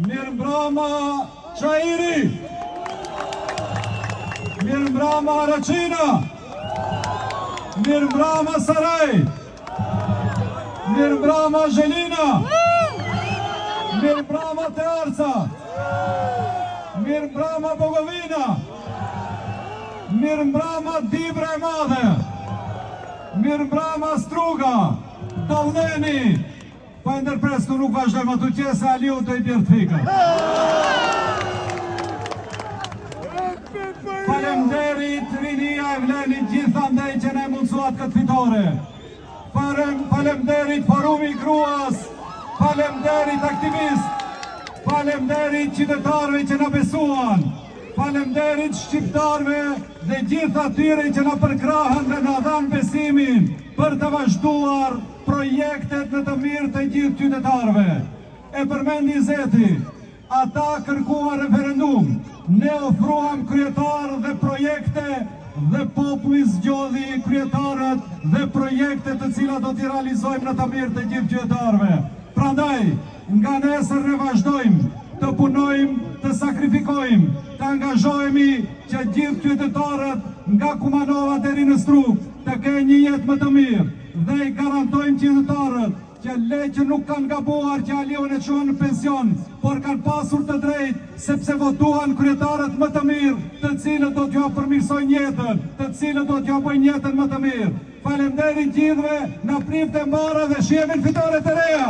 Mirëmbrëma Çajiri, mirëmbrëma Araçina, mirëmbrëma Saraj, mirëmbrëma Zhelina, mirëmbrëma Tearca, mirëmbrëma Bogovina, mirëmbrëma Dibra e Madhe, mirëmbrëma Struga, Dalleni. Pa ndërpres ku nuk vazhdojmë ato qese Aliu të i bjerë të fika. Falemderit rinia e Vlenit gjitha ndaj që ne mundësuat këtë fitore. Falemderit forumi Gruas, falemderit aktivist, falemderit qytetarëve që na besuan, falemderit shqiptarëve dhe gjitha tyre që na përkrahën dhe na dhanë besimin për të vazhduar projektet në të mirë të gjithë qytetarëve. E përmendi Zeti, ata kërkuan referendum, ne ofruam kryetarë dhe projekte dhe populli zgjodhi kryetarët dhe projekte të cilat do t'i realizojmë në të mirë të gjithë qytetarëve. Prandaj, nga nesër ne vazhdojmë të punojmë, të sakrifikojmë, të angazhojemi që gjithë qytetarët nga Kumanova deri në Strug të kenë një jetë më të mirë dhe i garantojmë qytetarët që le që nuk kanë gabuar që Aliun e çuan në pension, por kanë pasur të drejtë sepse votuan kryetarët më të mirë, të cilët do t'ju përmirësojnë jetën, të cilët do t'ju bëjnë jetën më të mirë. Faleminderit gjithëve, na prifte mbara dhe shihemi në fitore të reja.